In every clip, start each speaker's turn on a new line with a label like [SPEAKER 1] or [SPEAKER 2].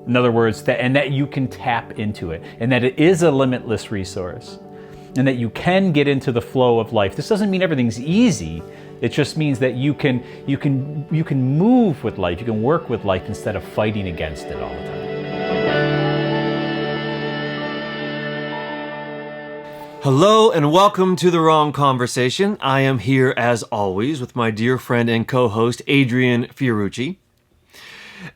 [SPEAKER 1] In other words, that you can tap into it, and that it is a limitless resource, and that you can get into the flow of life. This doesn't mean everything's easy. It just means that you can move with life, you can work with life instead of fighting against it all the time.
[SPEAKER 2] Hello and welcome to The Wrong Conversation. I am here as always with my dear friend and co-host Adrien Fiorucci.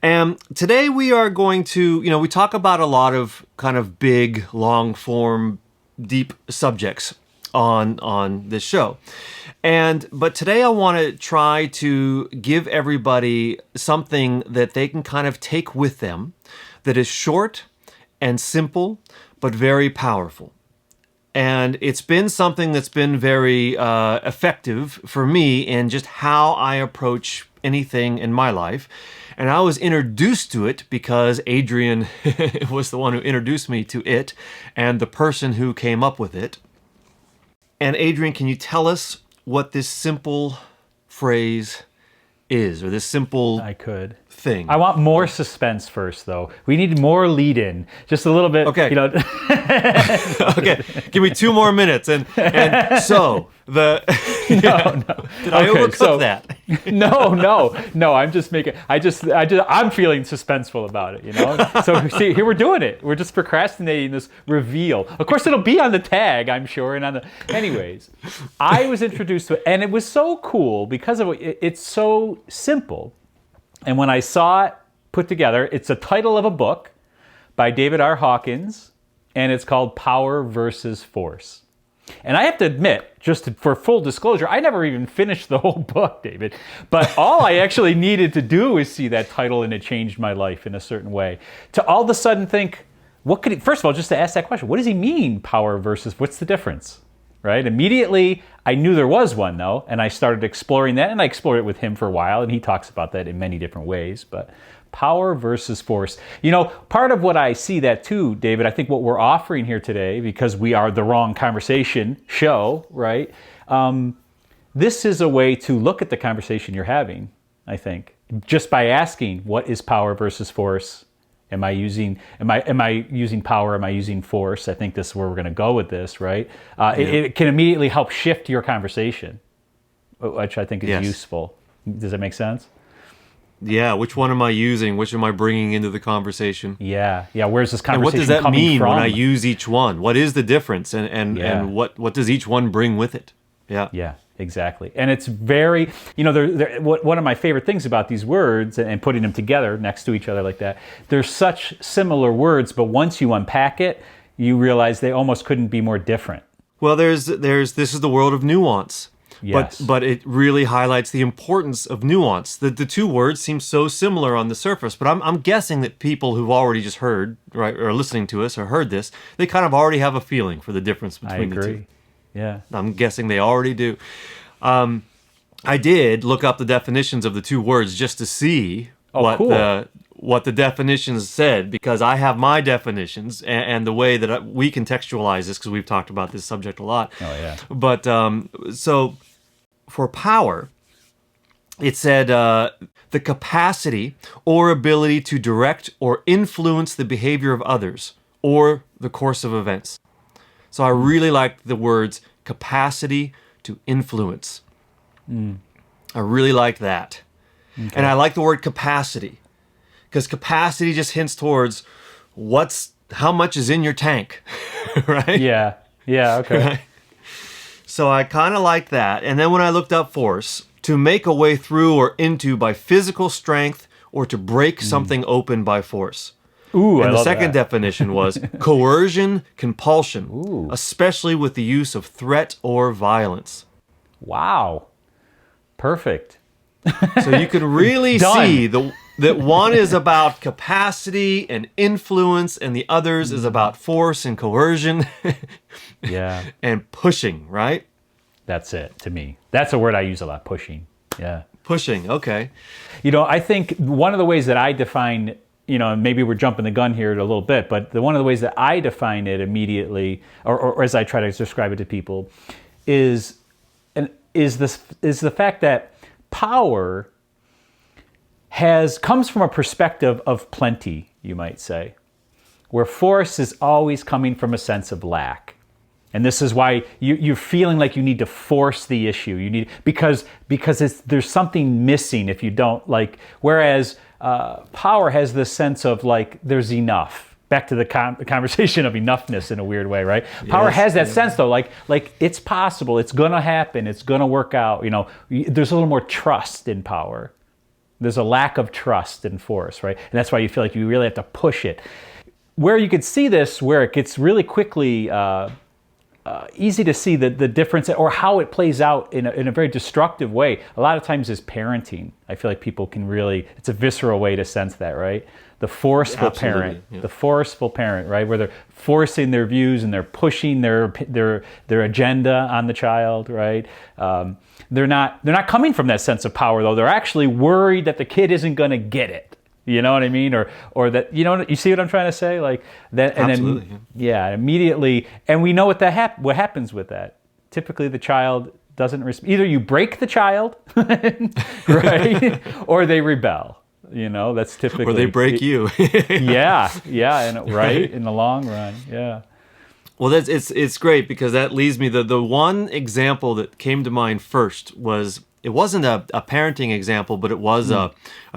[SPEAKER 2] And today we are going to, we talk about a lot of kind of big, long form, deep subjects on this show. But today I want to try to give everybody something that they can kind of take with them that is short and simple, but very powerful. And it's been something that's been very effective for me in just how I approach anything in my life. And I was introduced to it because Adrien was the one who introduced me to it and the person who came up with it. And Adrien, can you tell us what this simple phrase is, or this simple thing?
[SPEAKER 1] I want more suspense first, though. We need more lead in, just a little bit.
[SPEAKER 2] Okay. Okay. Give me 2 more minutes, and so the Did I overcook that? No. I'm just making. I'm feeling suspenseful about it. So see, here we're doing it. We're just procrastinating this reveal. Of course, it'll be on the tag, I'm sure, and on the. Anyways, I was introduced to it, and it was so cool because of it's so simple. And when I saw it put together, it's a title of a book by David R. Hawkins, and it's called Power versus Force. And I have to admit, for full disclosure, I never even finished the whole book, David. But all I actually needed to do is see that title, and it changed my life in a certain way. To all of a sudden think, first of all, just to ask that question, what does he mean, power versus, what's the difference? Right? Immediately, I knew there was one, though, and I started exploring that, and I explored it with him for a while, and he talks about that in many different ways. But power versus force. Part of what I see that too, David, I think what we're offering here today, because we are the Wrong Conversation show, right? This is a way to look at the conversation you're having, I think, just by asking, what is power versus force? Am I using power? Am I using force? I think this is where we're going to go with this, right? It can immediately help shift your conversation, which I think is useful. Does that make sense? Yeah. Which one am I using? Which am I bringing into the conversation?
[SPEAKER 1] Yeah. Where's this conversation coming from?
[SPEAKER 2] And what does that mean when I use each one? What is the difference? And what does each one bring with it? Yeah.
[SPEAKER 1] Yeah. Exactly. And it's very, one of my favorite things about these words and putting them together next to each other like that, they're such similar words, but once you unpack it, you realize they almost couldn't be more different.
[SPEAKER 2] Well, this is the world of nuance.
[SPEAKER 1] Yes.
[SPEAKER 2] But it really highlights the importance of nuance. The two words seem so similar on the surface, but I'm guessing that people who've already just heard, right, or listening to us or heard this, they kind of already have a feeling for the difference between the two.
[SPEAKER 1] Yeah.
[SPEAKER 2] I'm guessing they already do. I did look up the definitions of the two words just to see what the definitions said, because I have my definitions and the way that we contextualize this, because we've talked about this subject a lot.
[SPEAKER 1] Oh, yeah.
[SPEAKER 2] But so for power, it said the capacity or ability to direct or influence the behavior of others or the course of events. So I really like the words capacity to influence. I really like that. Okay. And I like the word capacity, because capacity just hints towards how much is in your tank, right?
[SPEAKER 1] Yeah, okay.
[SPEAKER 2] Right? So I kind of like that. And then when I looked up force, to make a way through or into by physical strength, or to break something open by force.
[SPEAKER 1] Ooh,
[SPEAKER 2] and the second definition was coercion, compulsion, especially with the use of threat or violence.
[SPEAKER 1] Wow. Perfect.
[SPEAKER 2] So you can really see that one is about capacity and influence, and the others is about force and coercion.
[SPEAKER 1] Yeah.
[SPEAKER 2] And pushing, right?
[SPEAKER 1] That's it to me. That's a word I use a lot, pushing. Yeah.
[SPEAKER 2] Pushing, okay.
[SPEAKER 1] I think one of the ways that I define, maybe we're jumping the gun here a little bit, but one of the ways that I define it immediately, or as I try to describe it to people, is the fact that power comes from a perspective of plenty. you might say, where force is always coming from a sense of lack. And this is why you're feeling like you need to force the issue. You need because there's something missing if you don't like. Whereas power has this sense of like there's enough. Back to the conversation of enoughness in a weird way, right? Power has that sense though, like it's possible, it's gonna happen, it's gonna work out. You know, there's a little more trust in power. There's a lack of trust in force, right? And that's why you feel like you really have to push it. Where you could see this, where it gets really quickly easy to see the difference or how it plays out in a very destructive way, a lot of times is parenting. I feel like people can really, it's a visceral way to sense that, right? The forceful parent, the forceful parent, right? Where they're forcing their views and they're pushing their agenda on the child, right? They're not coming from that sense of power though. They're actually worried that the kid isn't going to get it. You know what I mean? Or that, you see what I'm trying to say? Like that, and
[SPEAKER 2] absolutely,
[SPEAKER 1] then, immediately, and we know what what happens with that. Typically the child doesn't respond. Either you break the child, right? Or they rebel. That's typically.
[SPEAKER 2] Or they break you.
[SPEAKER 1] yeah, and right in the long run, yeah.
[SPEAKER 2] Well, it's great because that leads me, the one example that came to mind first was, it wasn't a parenting example, but it was a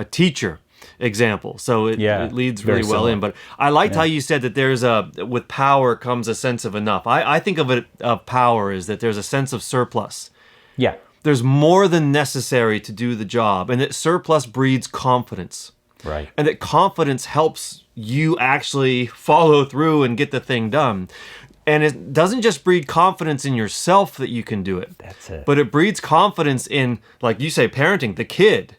[SPEAKER 2] teacher example. So it leads really well in. But I liked how you said that with power comes a sense of enough. I think of power is that there's a sense of surplus.
[SPEAKER 1] Yeah.
[SPEAKER 2] There's more than necessary to do the job, and that surplus breeds confidence.
[SPEAKER 1] Right.
[SPEAKER 2] And that confidence helps you actually follow through and get the thing done. And it doesn't just breed confidence in yourself that you can do it.
[SPEAKER 1] That's it.
[SPEAKER 2] But it breeds confidence in, like you say, parenting the kid.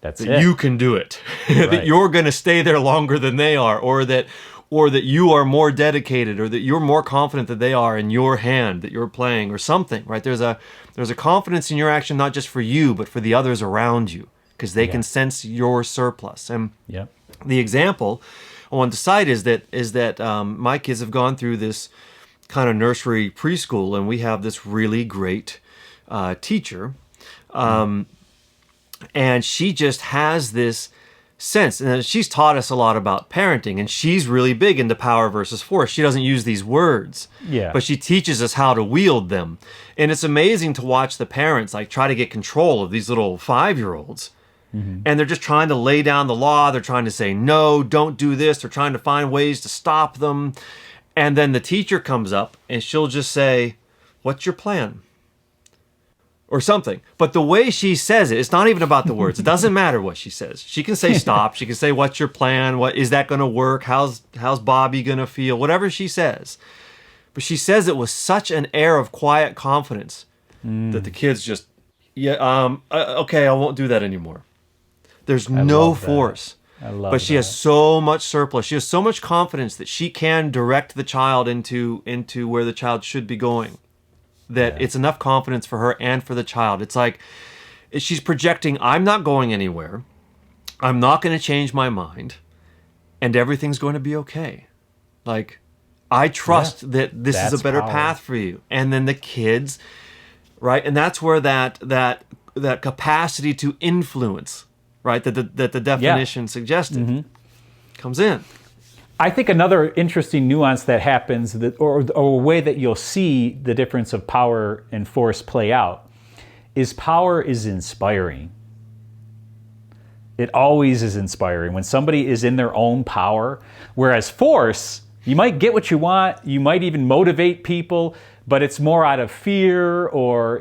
[SPEAKER 1] That's
[SPEAKER 2] that you can do it.
[SPEAKER 1] Right.
[SPEAKER 2] That you're going to stay there longer than they are, or that you are more dedicated, or that you're more confident that they are in your hand that you're playing, or something, right? There's a confidence in your action, not just for you, but for the others around you, because they can sense your surplus. And the example I want to cite is that my kids have gone through this kind of nursery preschool, and we have this really great teacher, and she just has this sense, and she's taught us a lot about parenting, and she's really big into power versus force. She doesn't use these words, but she teaches us how to wield them. And it's amazing to watch the parents like try to get control of these little 5-year-olds. And they're just trying to lay down the law. They're trying to say, no, don't do this. They're trying to find ways to stop them. And then the teacher comes up and she'll just say, what's your plan? Or something. But the way she says it, it's not even about the words. It doesn't matter what she says. She can say stop. She can say, what's your plan? What is that going to work? How's Bobby going to feel? Whatever she says. But she says it with such an air of quiet confidence that the kids just, okay, I won't do that anymore. There's no force.
[SPEAKER 1] I love
[SPEAKER 2] but she has so much surplus. She has so much confidence that she can direct the child into where the child should be going. That it's enough confidence for her and for the child. It's like she's projecting, I'm not going anywhere. I'm not going to change my mind. And everything's going to be okay. Like, I trust that this is a better path for you. And then the kids, right? And that's where that capacity to influence, right? That the definition suggested comes in.
[SPEAKER 1] I think another interesting nuance that happens, or a way that you'll see the difference of power and force play out, is power is inspiring. It always is inspiring. When somebody is in their own power, whereas force, you might get what you want, you might even motivate people, but it's more out of fear, or,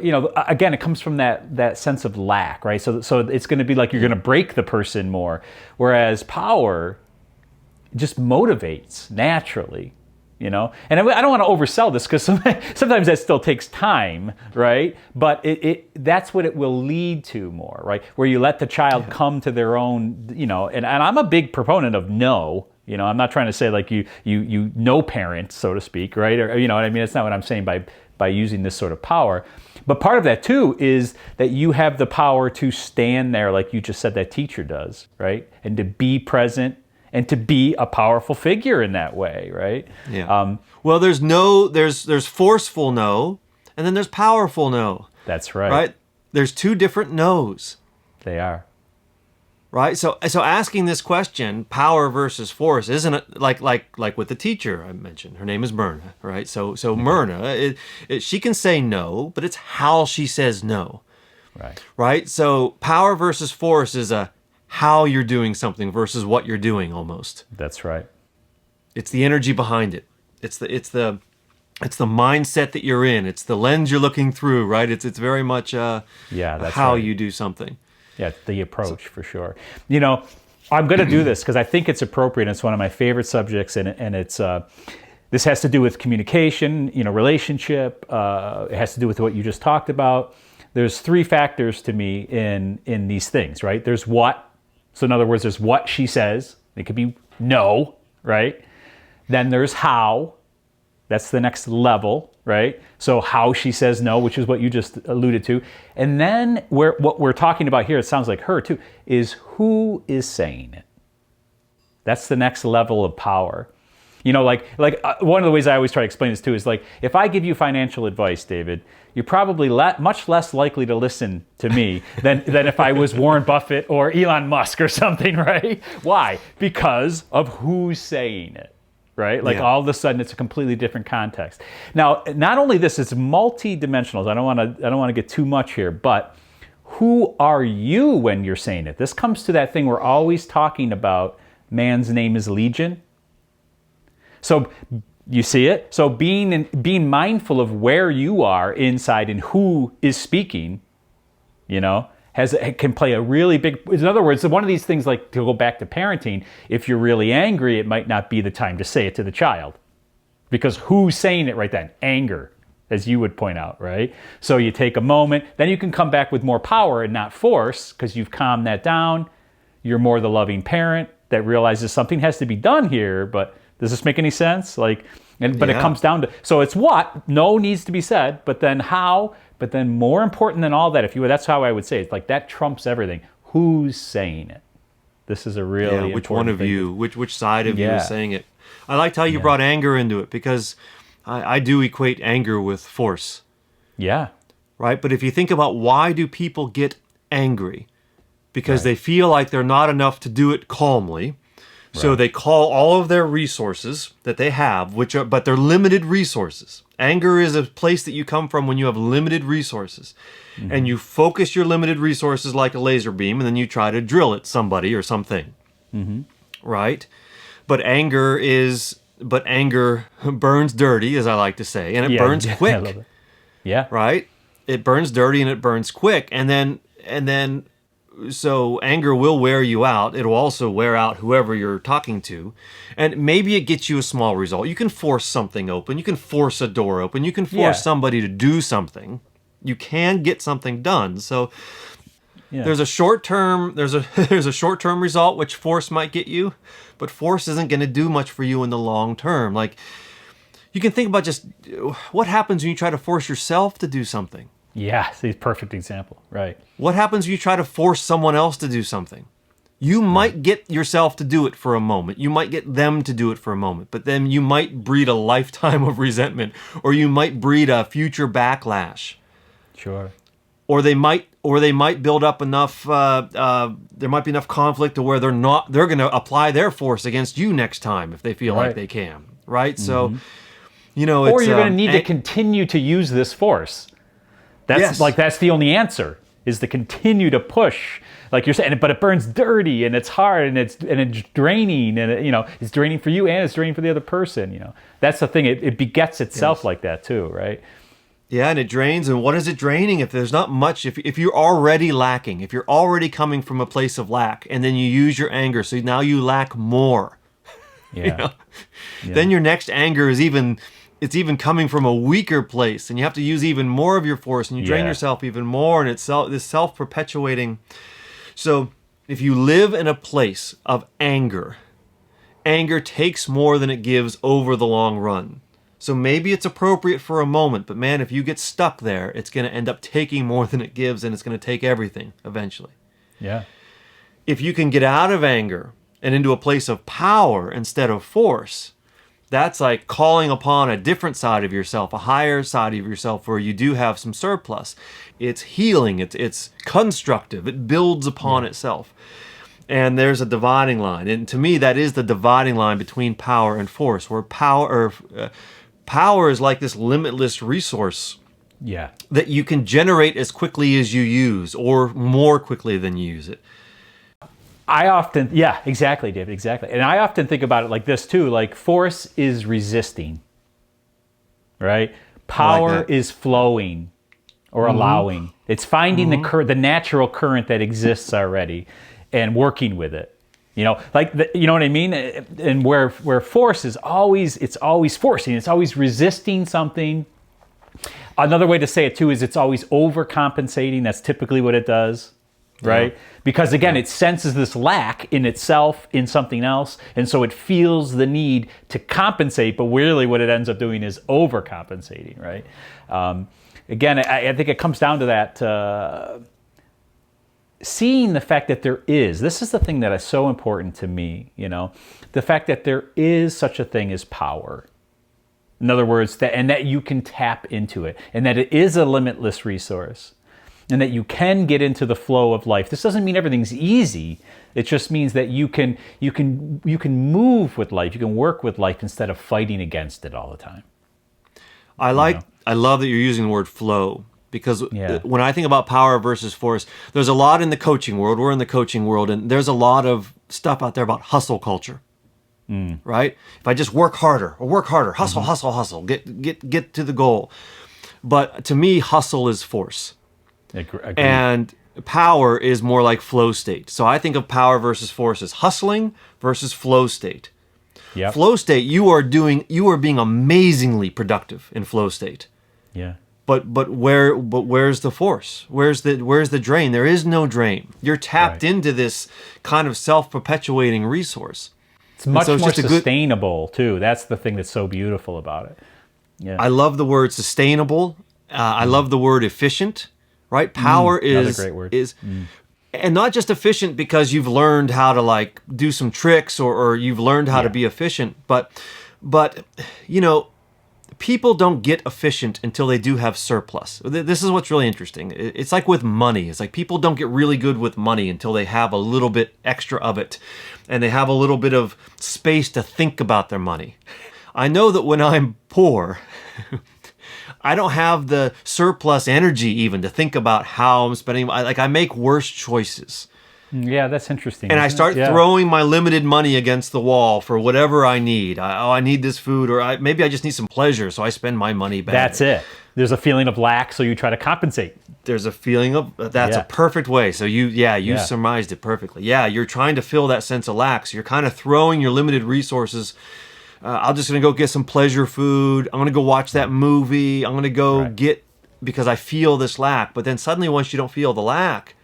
[SPEAKER 1] again, it comes from that sense of lack, right? So it's going to be like you're going to break the person more, whereas power just motivates naturally, And I don't want to oversell this because sometimes that still takes time, right? But that's what it will lead to more, right? Where you let the child come to their own, and I'm a big proponent of no. I'm not trying to say like you no parent, so to speak, right? Or what I mean? It's not what I'm saying by using this sort of power. But part of that too is that you have the power to stand there, like you just said that teacher does, right? And to be present and to be a powerful figure in that way, right?
[SPEAKER 2] Yeah. Well, there's forceful no, and then there's powerful no.
[SPEAKER 1] That's right.
[SPEAKER 2] Right? There's two different no's.
[SPEAKER 1] They are.
[SPEAKER 2] Right? So asking this question, power versus force, isn't it like with the teacher I mentioned? Her name is Myrna, right? So Myrna, she can say no, but it's how she says no.
[SPEAKER 1] Right.
[SPEAKER 2] Right? So power versus force is a how you're doing something versus what you're doing almost.
[SPEAKER 1] That's right.
[SPEAKER 2] It's the energy behind it. It's the mindset that you're in. It's the lens you're looking through, right? It's very much
[SPEAKER 1] that's
[SPEAKER 2] how
[SPEAKER 1] right.
[SPEAKER 2] you do something.
[SPEAKER 1] Yeah, the approach for sure. You know, I'm going to do this because I think it's appropriate. It's one of my favorite subjects, and it's this has to do with communication, relationship. It has to do with what you just talked about. There's 3 factors to me in these things, right? There's what. So in other words, there's what she says. It could be no, right? Then there's how. That's the next level, right? So how she says no, which is what you just alluded to. And then what we're talking about here, it sounds like her too, is who is saying it. That's the next level of power. One of the ways I always try to explain this too is like, if I give you financial advice, David, you're probably much less likely to listen to me than if I was Warren Buffett or Elon Musk or something, right? Why? Because of who's saying it. Right? Like all of a sudden it's a completely different context. Now, not only this, it's multi-dimensional. I don't want to get too much here, but who are you when you're saying it? This comes to that thing we're always talking about, man's name is Legion. So you see it? So being mindful of where you are inside and who is speaking, can play a really big. In other words, one of these things, like to go back to parenting, if you're really angry, it might not be the time to say it to the child, because who's saying it right then? Anger, as you would point out, right? So you take a moment, then you can come back with more power and not force, because you've calmed that down. You're more the loving parent that realizes something has to be done here, but does this make any sense? But it comes down to, so it's what, no needs to be said, but then how. But then more important than all that, that's how I would say it. It's like that trumps everything. Who's saying it? This is a really
[SPEAKER 2] which one of
[SPEAKER 1] thing.
[SPEAKER 2] You, which side of you is saying it? I liked how you brought anger into it, because I do equate anger with force. Yeah. Right? But if you think about, why do people get angry? Because they feel like they're not enough to do it calmly. So they call all of their resources that they have, but they're limited resources. Anger is a place that you come from when you have limited resources. Mm-hmm. And you focus your limited resources like a laser beam, and then you try to drill at somebody or something. Mm-hmm. Right? But anger burns dirty, as I like to say, and it burns quick. I love it. Yeah. Right? It burns dirty and it burns quick. And then so anger will wear you out. It'll also wear out whoever you're talking to. And maybe it gets you a small result. You can force something open. You can force a door open. You can force somebody to do something. You can get something done. So there's a short-term result which force might get you, but force isn't going to do much for you in the long term. Like, you can think about just what happens when you try to force yourself to do something. Yeah, see, perfect example, right. What happens when you try to force someone else to do something? You might get yourself to do it for a moment. You might get them to do it for a moment, but then you might breed a lifetime of resentment, or you might breed a future backlash. Sure. Or they might build up enough. There might be enough conflict to where they're going to apply their force against you next time if they feel like they can. Right. Mm-hmm. So, or you're going to need to continue to use this force. That's the only answer, is to continue to push, like you're saying. But it burns dirty, and it's hard, and it's draining, and it's draining for you, and it's draining for the other person. That's the thing. It begets itself like that too, right? Yeah, and it drains. And what is it draining? If there's not much, if you're already lacking, if you're already coming from a place of lack, and then you use your anger, so now you lack more. Yeah. Then your next anger is even coming from a weaker place, and you have to use even more of your force, and you drain yourself even more, and it's this self-perpetuating. So if you live in a place of anger takes more than it gives over the long run. So maybe it's appropriate for a moment, but man, if you get stuck there, it's going to end up taking more than it gives, and it's going to take everything eventually. Yeah. If you can get out of anger and into a place of power instead of force, that's like calling upon a different side of yourself, a higher side of yourself where you do have some surplus. It's healing. It's constructive. It builds upon itself. And there's a dividing line. And to me, that is the dividing line between power and force, where power is like this limitless resource
[SPEAKER 1] Yeah.
[SPEAKER 2] that you can generate as quickly as you use or more quickly than you use it.
[SPEAKER 1] Yeah, exactly, David, exactly. And I often think about it like this too, like force is resisting, right? Power is flowing or allowing. It's finding the natural current that exists already and working with it. You know, you know what I mean? And where force is always, it's always forcing, it's always resisting something. Another way to say it too is it's always overcompensating. That's typically what it does, right? Yeah. Because again, it senses this lack in itself, in something else, and so it feels the need to compensate, but really what it ends up doing is overcompensating, right? Again, I think it comes down to that, seeing the fact that this is the thing that is so important to me, you know, the fact that there is such a thing as power. In other words, that you can tap into it, and that it is a limitless resource, and that you can get into the flow of life. This doesn't mean everything's easy. It just means that you can move with life, you can work with life instead of fighting against it all the time.
[SPEAKER 2] I love that you're using the word flow, because when I think about power versus force, there's a lot in the coaching world. We're in the coaching world, and there's a lot of stuff out there about hustle culture. Right? If I just work harder, hustle, hustle, get to the goal. But to me, hustle is force.
[SPEAKER 1] Agreed.
[SPEAKER 2] And power is more like flow state. So I think of power versus force as hustling versus flow state.
[SPEAKER 1] Yep.
[SPEAKER 2] Flow state, you are being amazingly productive in flow state.
[SPEAKER 1] Yeah.
[SPEAKER 2] But where's the force? Where's the drain? There is no drain. You're tapped into this kind of self-perpetuating resource.
[SPEAKER 1] It's much more sustainable too. That's the thing that's so beautiful about it. Yeah.
[SPEAKER 2] I love the word sustainable. I love the word efficient. Right? Power is
[SPEAKER 1] another great word.
[SPEAKER 2] And not just efficient because you've learned how to like do some tricks or you've learned how to be efficient, but you know, people don't get efficient until they do have surplus. This is what's really interesting. It's like with money. It's like people don't get really good with money until they have a little bit extra of it and they have a little bit of space to think about their money. I know that when I'm poor, I don't have the surplus energy even to think about how I'm spending. I make worse choices.
[SPEAKER 1] Yeah, that's interesting.
[SPEAKER 2] And I start throwing my limited money against the wall for whatever I need. I need this food, or maybe I just need some pleasure, so I spend my money back.
[SPEAKER 1] That's it. There's a feeling of lack, so you try to compensate.
[SPEAKER 2] There's a feeling of, that's a perfect way. So you surmised it perfectly. Yeah, you're trying to fill that sense of lack. So you're kind of throwing your limited resources. I'm just going to go get some pleasure food. I'm going to go watch that movie. I'm going to go because I feel this lack. But then suddenly once you don't feel the lack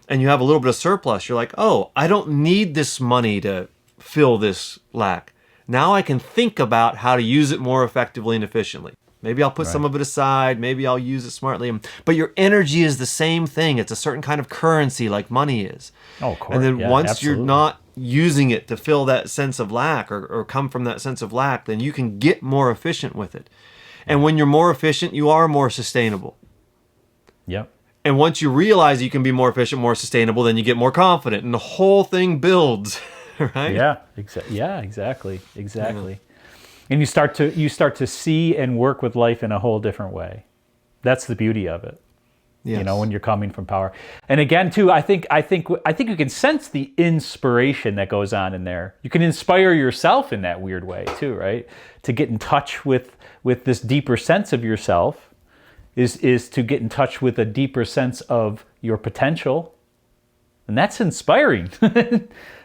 [SPEAKER 2] and you have a little bit of surplus, you're like, oh, I don't need this money to fill this lack. Now I can think about how to use it more effectively and efficiently. Maybe I'll put some of it aside. Maybe I'll use it smartly. But your energy is the same thing. It's a certain kind of currency like money is.
[SPEAKER 1] Oh, of course.
[SPEAKER 2] And then once you're not using it to fill that sense of lack or come from that sense of lack, then you can get more efficient with it. And when you're more efficient, you are more sustainable.
[SPEAKER 1] Yep.
[SPEAKER 2] And once you realize you can be more efficient, more sustainable, then you get more confident and the whole thing builds, right?
[SPEAKER 1] Yeah, exactly. Yeah. And you start to see and work with life in a whole different way. That's the beauty of it. Yes. You know, when you're coming from power. And again, too, I think you can sense the inspiration that goes on in there. You can inspire yourself in that weird way too, right? To get in touch with this deeper sense of yourself is to get in touch with a deeper sense of your potential. And that's inspiring.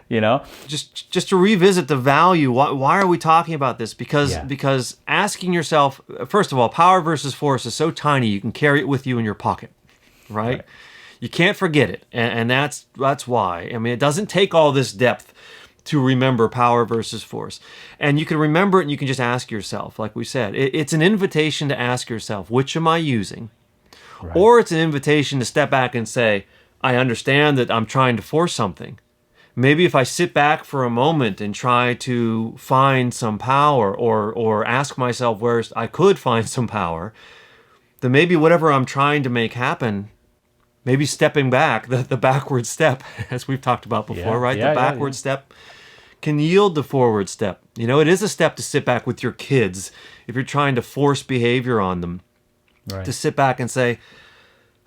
[SPEAKER 1] You know,
[SPEAKER 2] just to revisit the value. Why are we talking about this? Because asking yourself, first of all, power versus force is so tiny you can carry it with you in your pocket, right? You can't forget it, and that's why. I mean, it doesn't take all this depth to remember power versus force, and you can remember it, and you can just ask yourself, like we said, it's an invitation to ask yourself, which am I using, or it's an invitation to step back and say, I understand that I'm trying to force something. Maybe if I sit back for a moment and try to find some power or ask myself where I could find some power, then maybe whatever I'm trying to make happen maybe stepping back, the backward step, as we've talked about before, right? The backward step can yield the forward step. You know, it is a step to sit back with your kids if you're trying to force behavior on them. Right. To sit back and say,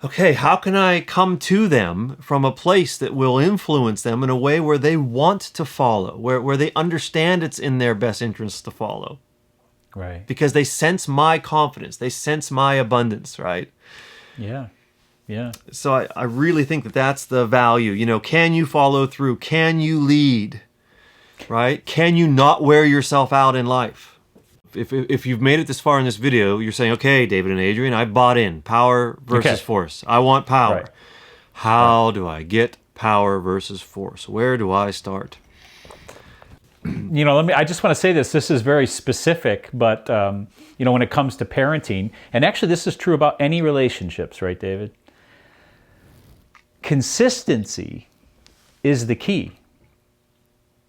[SPEAKER 2] okay, how can I come to them from a place that will influence them in a way where they want to follow, where they understand it's in their best interest to follow?
[SPEAKER 1] Right.
[SPEAKER 2] Because they sense my confidence. They sense my abundance, right?
[SPEAKER 1] Yeah. Yeah.
[SPEAKER 2] So I really think that that's the value. You know, can you follow through? Can you lead? Right? Can you not wear yourself out in life? If you've made it this far in this video, you're saying, okay, David and Adrien, I bought in. Power versus force. I want power.
[SPEAKER 1] Right.
[SPEAKER 2] How do I get power versus force? Where do I start?
[SPEAKER 1] You know, I just want to say this. This is very specific, but, you know, when it comes to parenting, and actually this is true about any relationships, right, David? Consistency is the key.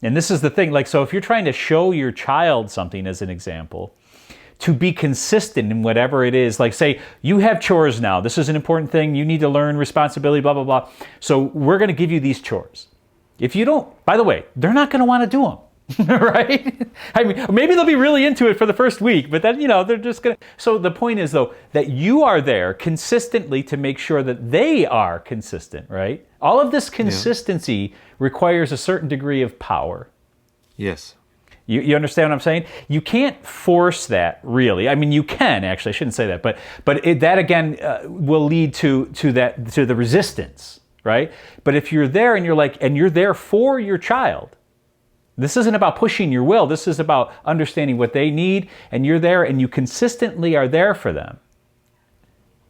[SPEAKER 1] And this is the thing, like, so if you're trying to show your child something as an example, to be consistent in whatever it is, like say, you have chores now, this is an important thing, you need to learn responsibility, blah, blah, blah. So we're going to give you these chores. If you don't, by the way, they're not going to want to do them, right? I mean, maybe they'll be really into it for the first week, but then, you know, they're just going to. So the point is, though, that you are there consistently to make sure that they are consistent, right? All of this consistency requires a certain degree of power.
[SPEAKER 2] Yes.
[SPEAKER 1] You understand what I'm saying? You can't force that, really. I mean, you can, actually. I shouldn't say that. But that, again, will lead to the resistance, right? But if you're there and you're there for your child, this isn't about pushing your will. This is about understanding what they need, and you're there and you consistently are there for them.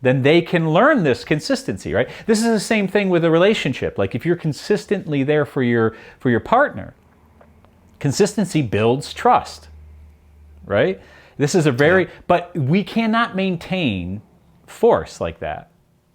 [SPEAKER 1] Then they can learn this consistency, right? This is the same thing with a relationship. Like if you're consistently there for your partner, consistency builds trust, right? This is but we cannot maintain force like that.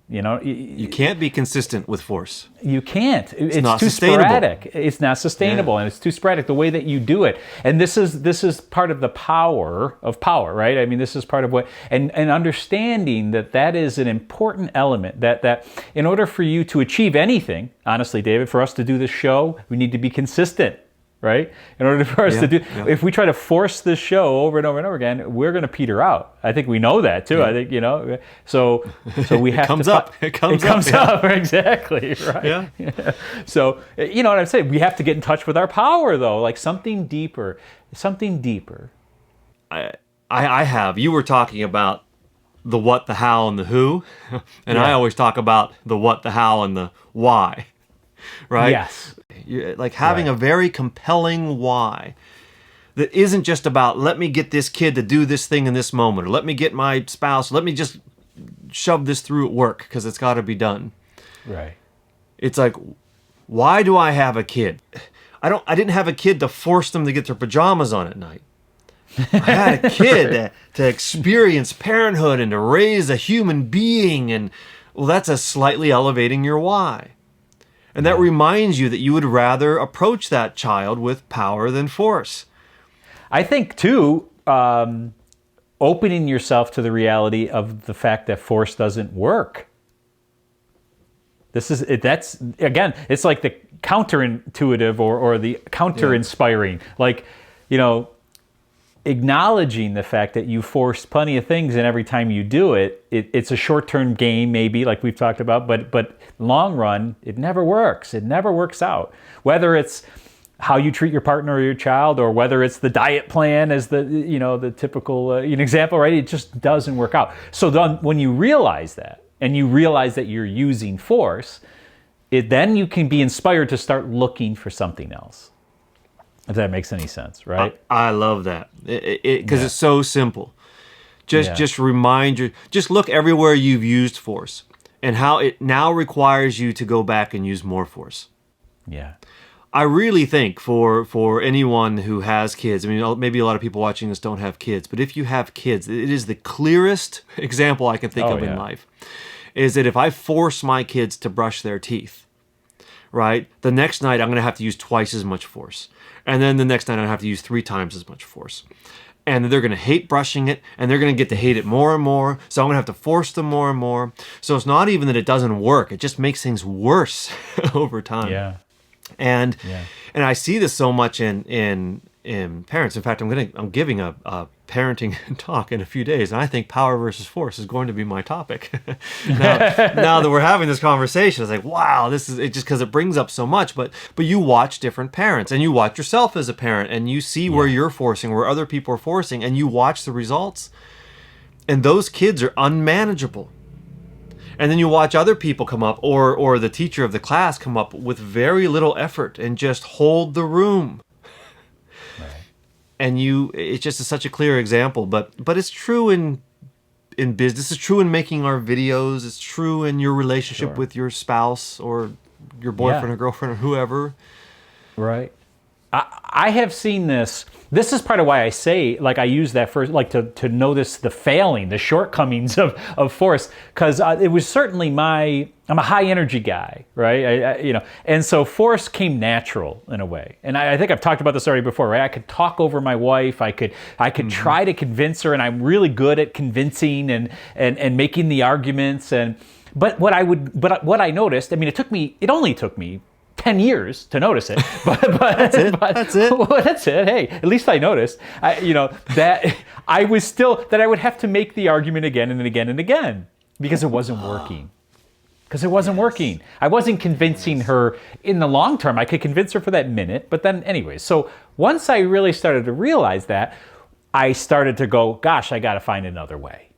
[SPEAKER 1] You know,
[SPEAKER 2] you can't be consistent with force.
[SPEAKER 1] You can't. It's
[SPEAKER 2] not
[SPEAKER 1] too
[SPEAKER 2] sustainable.
[SPEAKER 1] sporadic. It's not sustainable, and it's too sporadic the way that you do it. And this is part of the power of power, right? I mean, this is part of what and understanding that is an important element. That in order for you to achieve anything, honestly, David, for us to do this show, we need to be consistent. Right? In order for us to do, if we try to force this show over and over and over again, we're going to peter out. I think we know that too. I think, you know, so we have
[SPEAKER 2] It comes
[SPEAKER 1] up. Exactly. Right. Yeah. So, you know what I'm saying? We have to get in touch with our power though, like something deeper.
[SPEAKER 2] I have. You were talking about the what, the how, and the who. And I always talk about the what, the how, and the why. Right?
[SPEAKER 1] Yes.
[SPEAKER 2] You're like having a very compelling why that isn't just about let me get this kid to do this thing in this moment, or let me get my spouse, let me just shove this through at work because it's got to be done.
[SPEAKER 1] Right.
[SPEAKER 2] It's like, why do I have a kid? I didn't have a kid to force them to get their pajamas on at night. I had a kid to experience parenthood and to raise a human being, and well, that's a slightly elevating your why. And that reminds you that you would rather approach that child with power than force.
[SPEAKER 1] I think, too, opening yourself to the reality of the fact that force doesn't work. That's again, it's like the counterintuitive or the counter-inspiring. Like, you know, acknowledging the fact that you force plenty of things, and every time you do it, it's a short-term gain, maybe, like we've talked about, but long run, it never works. It never works out. Whether it's how you treat your partner or your child, or whether it's the diet plan as the typical example, right? It just doesn't work out. So then when you realize that, and you realize that you're using force, then you can be inspired to start looking for something else. If that makes any sense, right?
[SPEAKER 2] I love that because it's so simple. Just remind you. Just look everywhere you've used force and how it now requires you to go back and use more force.
[SPEAKER 1] Yeah.
[SPEAKER 2] I really think for anyone who has kids, I mean, maybe a lot of people watching this don't have kids, but if you have kids, it is the clearest example I can think of in life, is that if I force my kids to brush their teeth, right, the next night I'm going to have to use twice as much force. And then the next night I have to use 3 times as much force. and they're going to hate brushing it, and they're going to get to hate it more and more. So I'm going to have to force them more and more. So it's not even that it doesn't work. It just makes things worse over time.
[SPEAKER 1] Yeah.
[SPEAKER 2] And I see this so much in parents. In fact, I'm giving a parenting talk in a few days, and I think power versus force is going to be my topic. now that we're having this conversation, it's like, wow, this is it, just because it brings up so much. But you watch different parents, and you watch yourself as a parent, and you see where you're forcing, where other people are forcing, and you watch the results. And those kids are unmanageable. And then you watch other people come up, or the teacher of the class come up with very little effort and just hold the room. And it's just such a clear example, but it's true in business. It's true in making our videos. It's true in your relationship with your spouse or your boyfriend or girlfriend or whoever.
[SPEAKER 1] Right. I have seen this. This is part of why I say, like, I use that first, like, to notice the failing, the shortcomings of force, because it was certainly I'm a high energy guy, right? And so force came natural in a way. And I think I've talked about this already before, right? I could talk over my wife. I could try to convince her, and I'm really good at convincing and making the arguments. But what I noticed, I mean, it only took me 10 years to notice it, but that's it. Well, that's it. Hey, at least I noticed. That I would have to make the argument again and again and again because it wasn't working. I wasn't convincing her in the long term. I could convince her for that minute, but then anyway. So once I really started to realize that, I started to go, gosh, I got to find another way.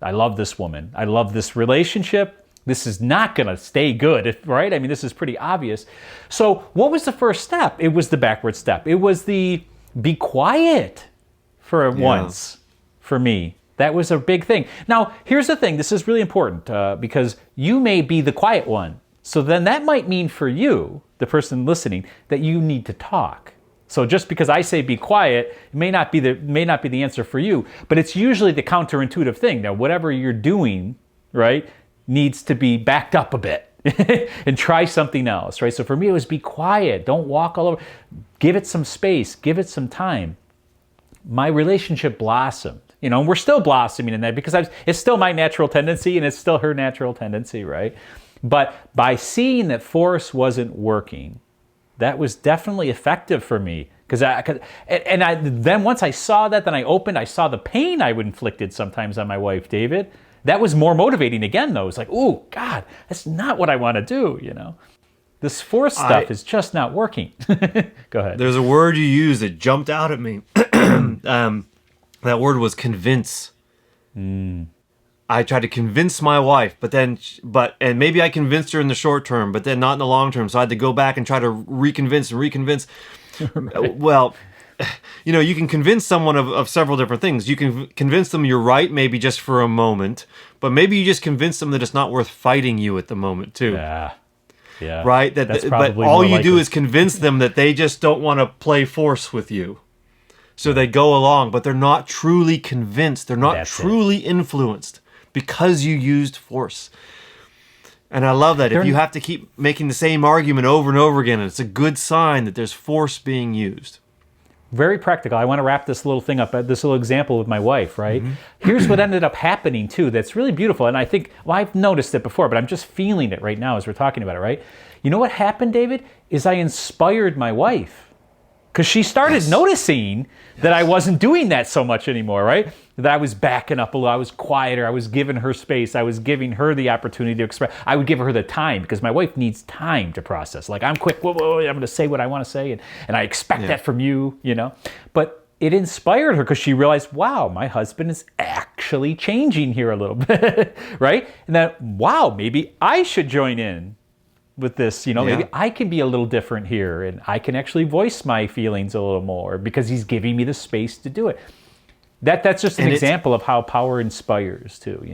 [SPEAKER 1] I love this woman. I love this relationship. This is not going to stay good, right? I mean, this is pretty obvious. So what was the first step? It was the backward step. It was the be quiet for once for me. That was a big thing. Now, here's the thing. This is really important because you may be the quiet one. So then that might mean for you, the person listening, that you need to talk. So just because I say be quiet, it may not be the answer for you, but it's usually the counterintuitive thing. Now, whatever you're doing, right, needs to be backed up a bit and try something else, right? So for me, it was be quiet. Don't walk all over. Give it some space. Give it some time. My relationship blossomed, and we're still blossoming in that because it's still my natural tendency and it's still her natural tendency, right? But by seeing that force wasn't working, that was definitely effective for me. Then once I saw that, then I saw the pain I inflicted sometimes on my wife, David. That was more motivating again, though. It's like, oh, God, that's not what I want to do, This force stuff is just not working. Go ahead.
[SPEAKER 2] There's a word you used that jumped out at me. That word was convince. I tried to convince my wife, and maybe I convinced her in the short term, but then not in the long term. So I had to go back and try to reconvince. Right. Well, you can convince someone of several different things. You can convince them you're right, maybe just for a moment, but maybe you just convince them that it's not worth fighting you at the moment too.
[SPEAKER 1] Yeah.
[SPEAKER 2] Right? But all you do is convince them that they just don't want to play force with you. So they go along, but they're not truly convinced. They're not truly influenced because you used force. And I love that. If you have to keep making the same argument over and over again, it's a good sign that there's force being used.
[SPEAKER 1] Very practical. I want to wrap this little thing up, this little example with my wife, right? Mm-hmm. Here's what ended up happening, too, that's really beautiful. And I think, I've noticed it before, but I'm just feeling it right now as we're talking about it, right? You know what happened, David? Is I inspired my wife. Because she started noticing that I wasn't doing that so much anymore, right? That I was backing up a little. I was quieter. I was giving her space. I was giving her the opportunity to express. I would give her the time because my wife needs time to process. Like, I'm quick. Whoa, I'm going to say what I want to say. And I expect that from you, But it inspired her because she realized, wow, my husband is actually changing here a little bit, right? And then, wow, maybe I should join in with this, maybe I can be a little different here and I can actually voice my feelings a little more because he's giving me the space to do it. That's just an example of how power inspires too,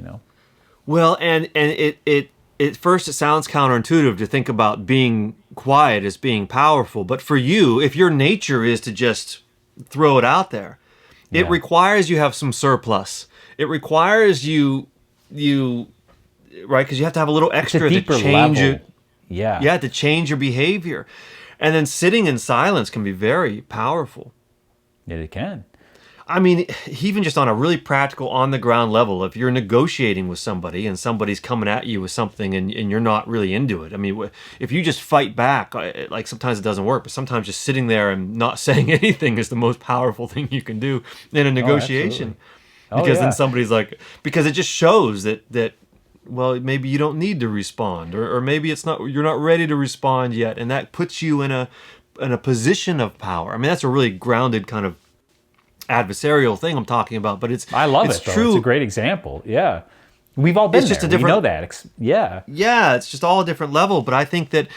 [SPEAKER 2] Well, and it first it sounds counterintuitive to think about being quiet as being powerful, but for you, if your nature is to just throw it out there, it requires you have some surplus. It requires you right, because you have to have a little extra to change it. Yeah, to change your behavior. And then sitting in silence can be very powerful.
[SPEAKER 1] Yeah, it can.
[SPEAKER 2] I mean, even just on a really practical, on the ground level, if you're negotiating with somebody and somebody's coming at you with something and you're not really into it, I mean, if you just fight back, like sometimes it doesn't work, but sometimes just sitting there and not saying anything is the most powerful thing you can do in a negotiation. Because then somebody's like, because it just shows that well, maybe you don't need to respond, or maybe you're not ready to respond yet, and that puts you in a position of power. I mean, that's a really grounded kind of adversarial thing I'm talking about, but
[SPEAKER 1] I love it. True. It's a great example. Yeah, we've all been there. We know that. Yeah,
[SPEAKER 2] it's just all a different level. But I think that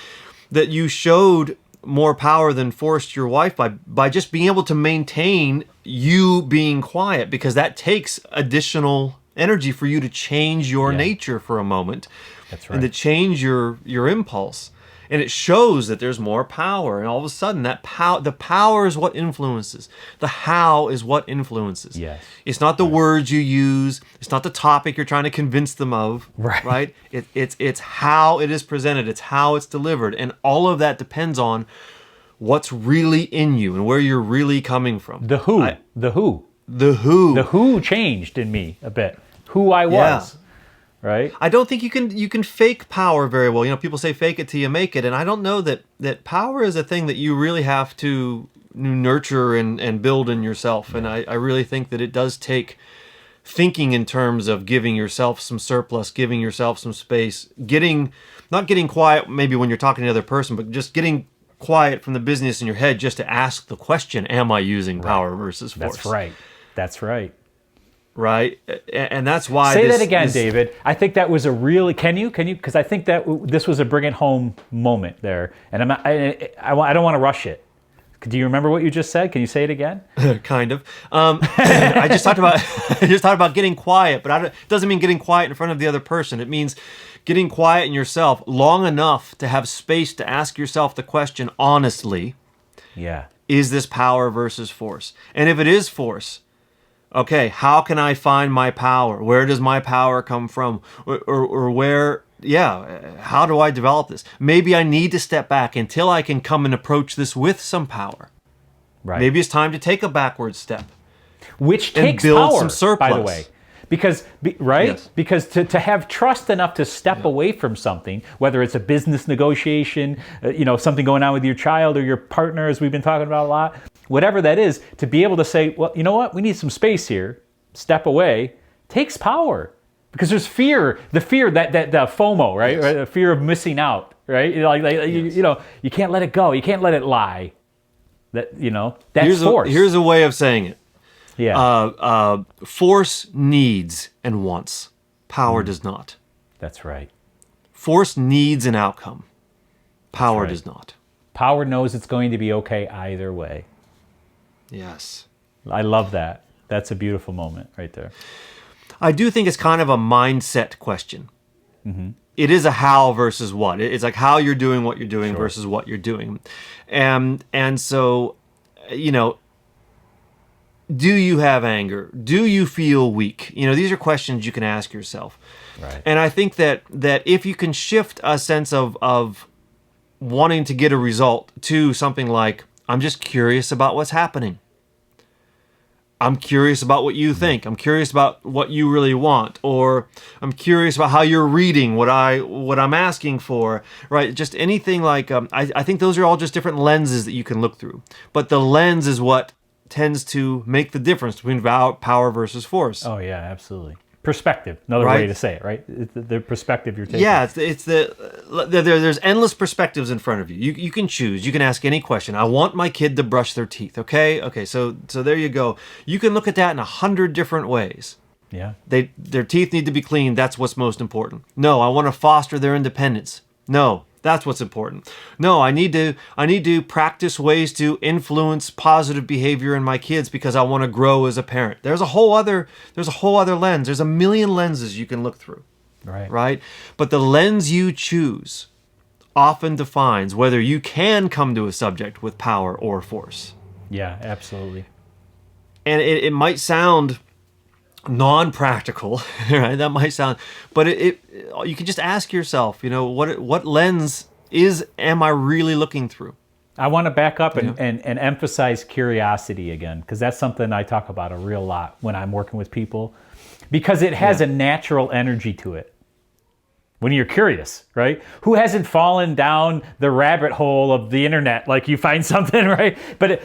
[SPEAKER 2] you showed more power than forced your wife by just being able to maintain you being quiet, because that takes additional energy for you to change your nature for a moment.
[SPEAKER 1] That's right.
[SPEAKER 2] And to change your impulse. And it shows that there's more power, and all of a sudden the power is what influences. The how is what influences.
[SPEAKER 1] Yes.
[SPEAKER 2] It's not the words you use. It's not the topic you're trying to convince them of. Right. It's how it is presented. It's how it's delivered, and all of that depends on what's really in you and where you're really coming from.
[SPEAKER 1] The who. The who changed in me a bit. Who I was. Right.
[SPEAKER 2] I don't think you can fake power very well. You know, people say fake it till you make it, and I don't know that power is a thing that you really have to nurture and build in yourself. And I really think that it does take thinking in terms of giving yourself some surplus, giving yourself some space, not getting quiet maybe when you're talking to another person, but just getting quiet from the business in your head just to ask the question, am I using power versus force?
[SPEAKER 1] That's right.
[SPEAKER 2] Right, and that's why.
[SPEAKER 1] Say that again, David. I think that was a really. Can you? Because I think that this was a bring it home moment there, and I don't want to rush it. Do you remember what you just said? Can you say it again?
[SPEAKER 2] Kind of. I just talked about getting quiet, but it doesn't mean getting quiet in front of the other person. It means getting quiet in yourself long enough to have space to ask yourself the question honestly.
[SPEAKER 1] Yeah.
[SPEAKER 2] Is this power versus force? And if it is force, okay, how can I find my power? Where does my power come from? Or where, how do I develop this? Maybe I need to step back until I can come and approach this with some power.
[SPEAKER 1] Right.
[SPEAKER 2] Maybe it's time to take a backward step.
[SPEAKER 1] Which takes
[SPEAKER 2] build
[SPEAKER 1] power,
[SPEAKER 2] some surplus.
[SPEAKER 1] by the way. Because,
[SPEAKER 2] Yes.
[SPEAKER 1] Because to have trust enough to step away from something, whether it's a business negotiation, something going on with your child or your partner, as we've been talking about a lot, whatever that is, to be able to say, well, you know what, we need some space here, step away, takes power. Because there's fear, the FOMO, right?
[SPEAKER 2] Yes.
[SPEAKER 1] Right? The fear of missing out, right? You can't let it go, you can't let it lie. That's force.
[SPEAKER 2] Here's a way of saying it.
[SPEAKER 1] Yeah.
[SPEAKER 2] Force needs and wants. Power does not.
[SPEAKER 1] That's right.
[SPEAKER 2] Force needs an outcome. Power does not.
[SPEAKER 1] Power knows it's going to be okay either way.
[SPEAKER 2] Yes.
[SPEAKER 1] I love that. That's a beautiful moment right there.
[SPEAKER 2] I do think it's kind of a mindset question. Mm-hmm. It is a how versus what. It's like how you're doing what you're doing versus what you're doing. And so, do you have anger? Do you feel weak? These are questions you can ask yourself.
[SPEAKER 1] Right.
[SPEAKER 2] And I think that if you can shift a sense of wanting to get a result to something like, I'm just curious about what's happening. I'm curious about what you think. I'm curious about what you really want, or I'm curious about how you're reading what I'm asking for, right? Just anything like, I think those are all just different lenses that you can look through. But the lens is what tends to make the difference between power versus force.
[SPEAKER 1] Oh yeah, absolutely. Perspective, another way to say it, right? It's the perspective you're taking.
[SPEAKER 2] Yeah, there's endless perspectives in front of you. You can choose. You can ask any question. I want my kid to brush their teeth. Okay, so there you go. You can look at that in 100 different ways.
[SPEAKER 1] Yeah.
[SPEAKER 2] Their teeth need to be cleaned. That's what's most important. No, I want to foster their independence. No, that's what's important. No, I need to practice ways to influence positive behavior in my kids because I want to grow as a parent. There's a whole other lens. There's a million lenses you can look through. Right? But the lens you choose often defines whether you can come to a subject with power or force.
[SPEAKER 1] Yeah, absolutely.
[SPEAKER 2] And it might sound non-practical, right? That might sound, but you can just ask yourself, what lens am I really looking through?
[SPEAKER 1] I want to back up and emphasize curiosity again, because that's something I talk about a real lot when I'm working with people, because it has a natural energy to it. When you're curious, right? Who hasn't fallen down the rabbit hole of the internet? Like you find something, right?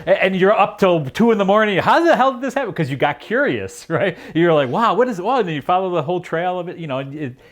[SPEAKER 1] And you're up till 2 a.m. How the hell did this happen? Because you got curious, right? You're like, wow, what is it? Well, and then you follow the whole trail of it.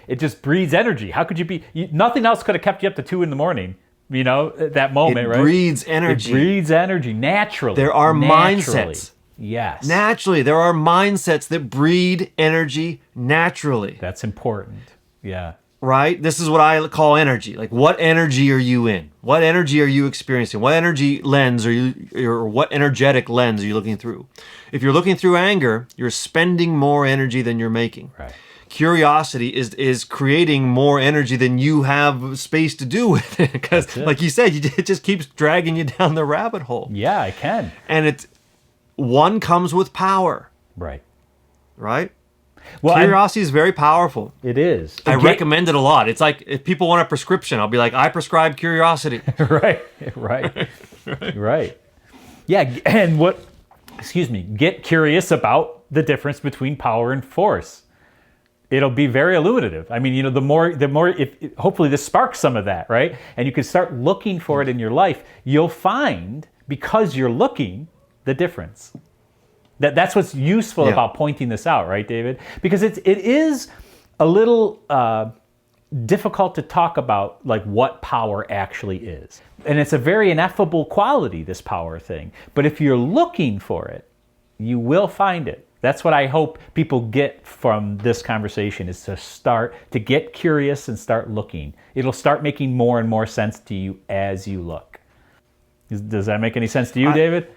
[SPEAKER 1] It just breeds energy. How could you be? Nothing else could have kept you up to 2 a.m. At that moment, right?
[SPEAKER 2] It breeds energy.
[SPEAKER 1] It breeds energy naturally.
[SPEAKER 2] There are mindsets.
[SPEAKER 1] Yes.
[SPEAKER 2] Naturally, there are mindsets that breed energy naturally.
[SPEAKER 1] That's important. Yeah.
[SPEAKER 2] Right? This is what I call energy. Like, what energy are you in? What energy are you experiencing? What energy lens or what energetic lens are you looking through? If you're looking through anger, you're spending more energy than you're making.
[SPEAKER 1] Right.
[SPEAKER 2] Curiosity is creating more energy than you have space to do with it. Because, like you said, it just keeps dragging you down the rabbit hole.
[SPEAKER 1] Yeah, I can.
[SPEAKER 2] And one comes with power.
[SPEAKER 1] Right.
[SPEAKER 2] Right?
[SPEAKER 1] Well,
[SPEAKER 2] curiosity is very powerful.
[SPEAKER 1] It is.
[SPEAKER 2] I recommend it a lot. It's like if people want a prescription, I'll be like, I prescribe curiosity.
[SPEAKER 1] Right. Yeah, and get curious about the difference between power and force. It'll be very illuminative. I mean, the more, if hopefully this sparks some of that, right? And you can start looking for it in your life. You'll find, because you're looking, the difference. That's what's useful about pointing this out, right, David? Because it is a little difficult to talk about, like, what power actually is. And it's a very ineffable quality, this power thing. But if you're looking for it, you will find it. That's what I hope people get from this conversation, is to get curious and start looking. It'll start making more and more sense to you as you look. Does that make any sense to you, David?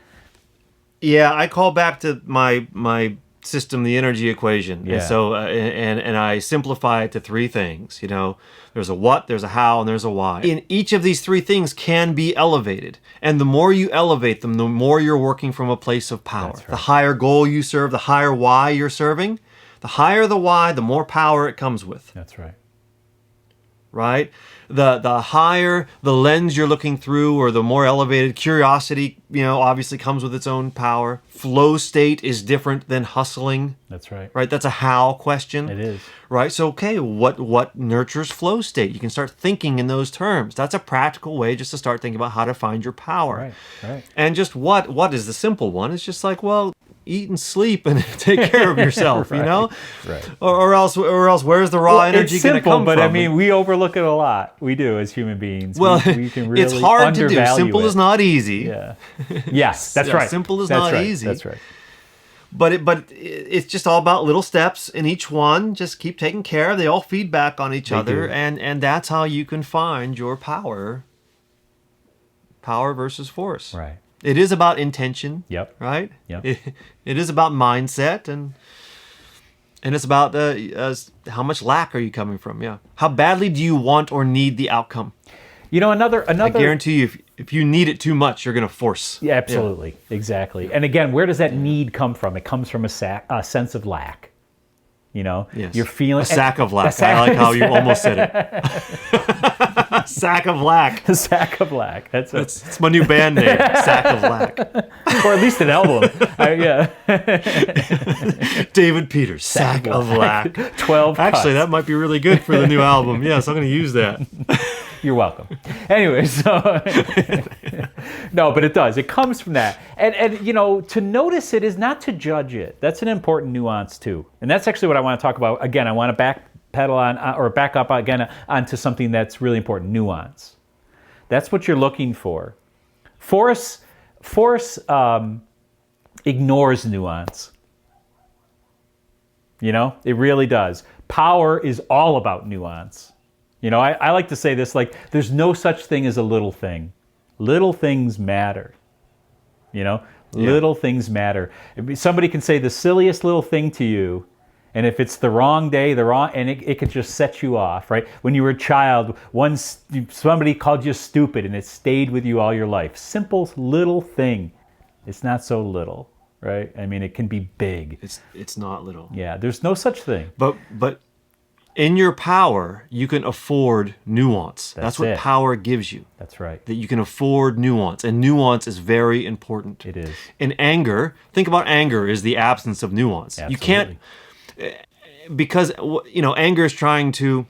[SPEAKER 2] Yeah, I call back to my system, the energy equation.
[SPEAKER 1] Yeah.
[SPEAKER 2] And so, and I simplify it to 3 things. There's a what, there's a how, and there's a why. And each of these 3 things can be elevated. And the more you elevate them, the more you're working from a place of power. Right. The higher goal you serve, the higher why you're serving, the higher the why, the more power it comes with.
[SPEAKER 1] That's right.
[SPEAKER 2] Right? The higher the lens you're looking through, or the more elevated curiosity, obviously comes with its own power. Flow state is different than hustling.
[SPEAKER 1] That's right.
[SPEAKER 2] Right? That's a how question.
[SPEAKER 1] It is.
[SPEAKER 2] Right? So, okay, what nurtures flow state? You can start thinking in those terms. That's a practical way just to start thinking about how to find your power.
[SPEAKER 1] Right.
[SPEAKER 2] And just what is the simple one? It's just like, well, eat and sleep and take care of yourself,
[SPEAKER 1] Right.
[SPEAKER 2] Or else, where's the raw energy going to come
[SPEAKER 1] but
[SPEAKER 2] from?
[SPEAKER 1] I mean, we overlook it a lot. We do as human beings.
[SPEAKER 2] Well,
[SPEAKER 1] we can really
[SPEAKER 2] it's hard to do. Simple
[SPEAKER 1] it.
[SPEAKER 2] is not easy.
[SPEAKER 1] Yeah. Yes, that's right.
[SPEAKER 2] Simple is not easy.
[SPEAKER 1] That's right.
[SPEAKER 2] But it's just all about little steps, and each one just keep taking care. They all feed back on each other, and that's how you can find your power. Power versus force.
[SPEAKER 1] Right.
[SPEAKER 2] It is about intention.
[SPEAKER 1] Yep.
[SPEAKER 2] Right.
[SPEAKER 1] Yep.
[SPEAKER 2] It is about mindset, and it's about how much lack are you coming from? Yeah. How badly do you want or need the outcome?
[SPEAKER 1] Another.
[SPEAKER 2] I guarantee you, if you need it too much, you're going to force.
[SPEAKER 1] Yeah, absolutely, exactly. And again, where does that need come from? It comes from a sense of lack.
[SPEAKER 2] Yes.
[SPEAKER 1] You're feeling
[SPEAKER 2] a sack of lack. I like how you almost said it. Sack of lack.
[SPEAKER 1] A sack of lack.
[SPEAKER 2] It's my new band name. Sack of lack.
[SPEAKER 1] Or at least an album. Yeah.
[SPEAKER 2] David Peters. Sack of lack.
[SPEAKER 1] 12 cuts.
[SPEAKER 2] Actually, that might be really good for the new album. Yes, I'm going to use that.
[SPEAKER 1] You're welcome. Anyway, so no, but it does. It comes from that, and to notice it is not to judge it. That's an important nuance too, and that's actually what I want to talk about. Again, I want to backpedal on or back up again onto something that's really important: nuance. That's what you're looking for. Force ignores nuance. It really does. Power is all about nuance. I like to say this, like, there's no such thing as a little thing. Little things matter. Little things matter. Somebody can say the silliest little thing to you, and if it's the wrong day, and it could just set you off, right? When you were a child, somebody called you stupid, and it stayed with you all your life. Simple little thing. It's not so little, right? I mean, it can be big.
[SPEAKER 2] It's not little.
[SPEAKER 1] Yeah, there's no such thing.
[SPEAKER 2] But in your power, you can afford nuance. That's what power gives you.
[SPEAKER 1] That's right.
[SPEAKER 2] That you can afford nuance, and nuance is very important.
[SPEAKER 1] It is.
[SPEAKER 2] In anger, think about anger is the absence of nuance.
[SPEAKER 1] Absolutely.
[SPEAKER 2] You can't, because anger is trying to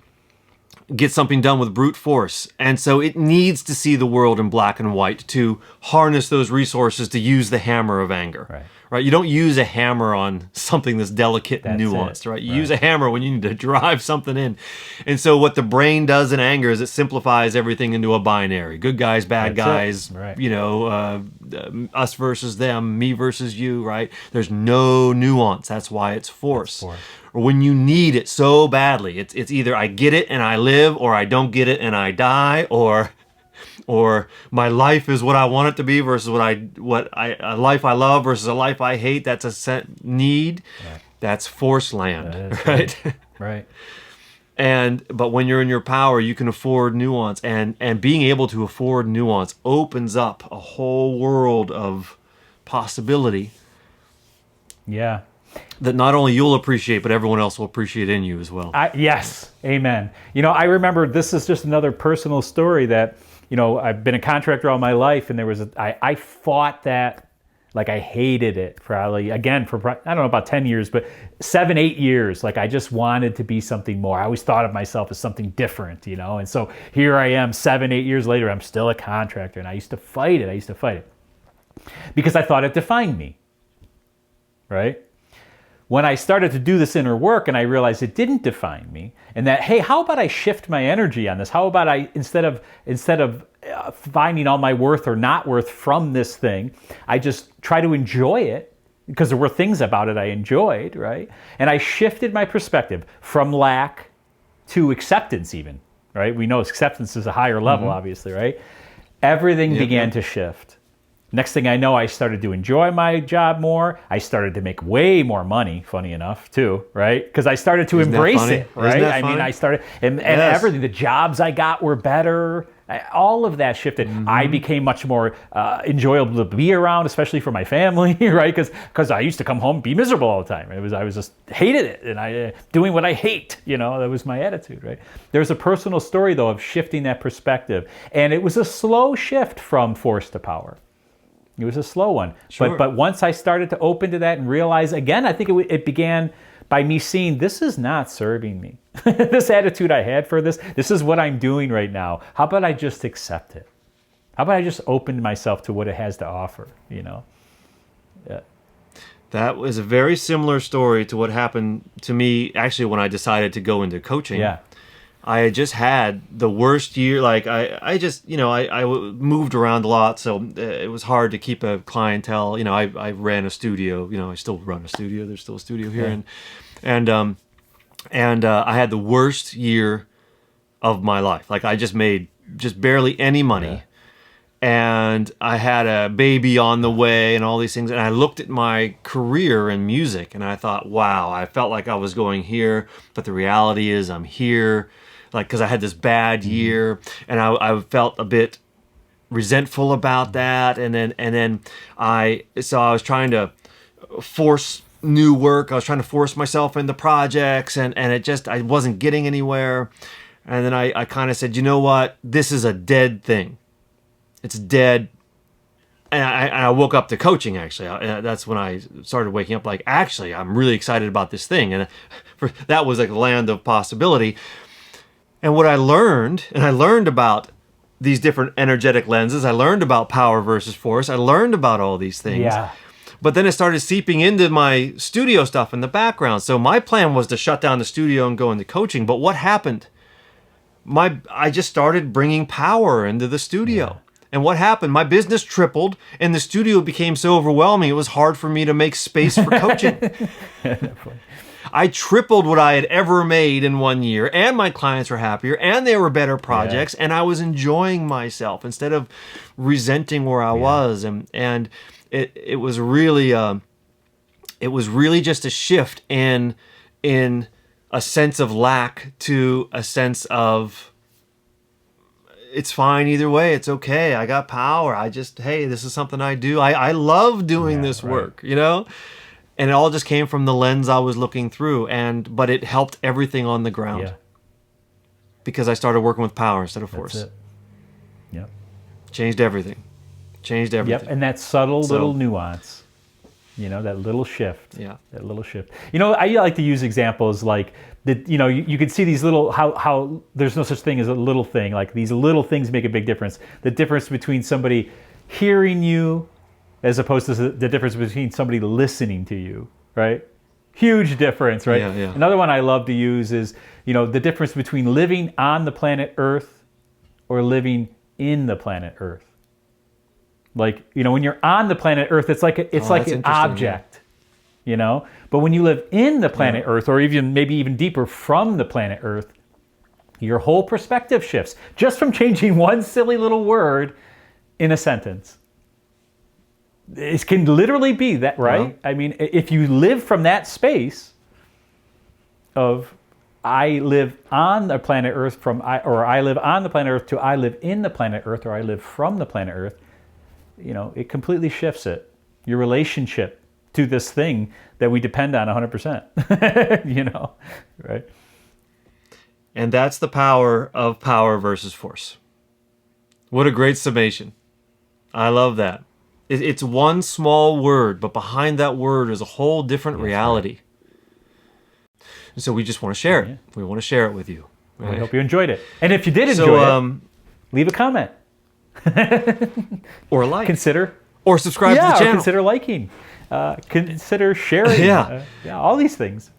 [SPEAKER 2] get something done with brute force, and so it needs to see the world in black and white to harness those resources to use the hammer of anger. Right? You don't use a hammer on something that's delicate and nuanced, right? You use a hammer when you need to drive something in. And so what the brain does in anger is it simplifies everything into a binary. Good guys, bad guys, us versus them, me versus you, right? There's no nuance. That's why it's force. Or when you need it so badly, it's either I get it and I live, or I don't get it and I die, or my life is what I want it to be versus a life I love versus a life I hate. That's a set need. Right. That's force land, right?
[SPEAKER 1] Right.
[SPEAKER 2] But when you're in your power, you can afford nuance, and being able to afford nuance opens up a whole world of possibility.
[SPEAKER 1] Yeah.
[SPEAKER 2] That not only you'll appreciate, but everyone else will appreciate in you as well.
[SPEAKER 1] Yes. Amen. I remember, this is just another personal story that, I've been a contractor all my life, and I fought that, like I hated it probably, again, for, I don't know, about 10 years, but 7, 8 years. Like I just wanted to be something more. I always thought of myself as something different, and so here I am 7, 8 years later, I'm still a contractor, and I used to fight it. Because I thought it defined me, right? When I started to do this inner work and I realized it didn't define me, and that, hey, how about I shift my energy on this? How about I, instead of finding all my worth or not worth from this thing, I just try to enjoy it, because there were things about it I enjoyed, right? And I shifted my perspective from lack to acceptance even, right? We know acceptance is a higher level, obviously, right? Everything began to shift. Next thing I know, I started to enjoy my job more. I started to make way more money, funny enough, too, right? Because I started to embrace it, right? I mean, I started, and everything, the jobs I got were better. All of that shifted. I became much more enjoyable to be around, especially for my family, right? Because I used to come home and be miserable all the time. I was just hated it, and I doing what I hate. That was my attitude, right? There's a personal story though of shifting that perspective, and it was a slow shift from force to power. It was a slow one. Sure. But once I started to open to that and realize, again, I think it began by me seeing this is not serving me. This attitude I had for this is what I'm doing right now. How about I just accept it? How about I just open myself to what it has to offer, Yeah.
[SPEAKER 2] That was a very similar story to what happened to me, actually, when I decided to go into coaching.
[SPEAKER 1] Yeah.
[SPEAKER 2] I had just had the worst year. Like I moved around a lot, so it was hard to keep a clientele. I ran a studio. I still run a studio. There's still a studio here, and I had the worst year of my life. Like I just made barely any money, and I had a baby on the way, and all these things. And I looked at my career in music, and I thought, wow, I felt like I was going here, but the reality is I'm here. Like, because I had this bad year, and I felt a bit resentful about that, and then I was trying to force new work. I was trying to force myself into projects, and I wasn't getting anywhere. And then I kind of said, you know what? This is a dead thing. It's dead. And I woke up to coaching, actually. That's when I started waking up like, actually, I'm really excited about this thing. And that was like a land of possibility. And what I learned about these different energetic lenses. I learned about power versus force. I learned about all these things.
[SPEAKER 1] Yeah.
[SPEAKER 2] But then it started seeping into my studio stuff in the background. So my plan was to shut down the studio and go into coaching. But what happened? I just started bringing power into the studio. Yeah. And what happened? My business tripled, and the studio became so overwhelming, it was hard for me to make space for coaching. I tripled what I had ever made in 1 year, and my clients were happier, and they were better projects, and I was enjoying myself instead of resenting where I was. And it was really just a shift in a sense of lack to a sense of it's fine either way. It's okay. I got power. Hey, this is something I do. I love doing this work, you know? And it all just came from the lens I was looking through, but it helped everything on the ground.
[SPEAKER 1] Yeah.
[SPEAKER 2] Because I started working with power instead of force.
[SPEAKER 1] That's it. Yep.
[SPEAKER 2] Changed everything.
[SPEAKER 1] Yep, and that subtle little nuance, that little shift.
[SPEAKER 2] Yeah.
[SPEAKER 1] That little shift. I like to use examples like that. You can see these little how there's no such thing as a little thing. Like these little things make a big difference. The difference between somebody hearing you as opposed to the difference between somebody listening to you, right? Huge difference, right?
[SPEAKER 2] Yeah.
[SPEAKER 1] Another one I love to use is, the difference between living on the planet Earth or living in the planet Earth. Like, when you're on the planet Earth, it's like an object, But when you live in the planet Earth, or maybe even deeper from the planet Earth, your whole perspective shifts just from changing one silly little word in a sentence. It can literally be that, right? I mean, if you live from that space of I live on the planet Earth or I live on the planet Earth to I live in the planet Earth or I live from the planet Earth, it completely shifts it. Your relationship to this thing that we depend on 100%, right?
[SPEAKER 2] And that's the power of power versus force. What a great summation. I love that. It's one small word, but behind that word is a whole different reality. Right. And so we just want to share it. We want to share it with you.
[SPEAKER 1] Right? I hope you enjoyed it. And if you did enjoy it, leave a comment.
[SPEAKER 2] Or like.
[SPEAKER 1] Consider.
[SPEAKER 2] Or subscribe to the channel.
[SPEAKER 1] Or consider liking. Consider sharing.
[SPEAKER 2] Yeah.
[SPEAKER 1] All these things.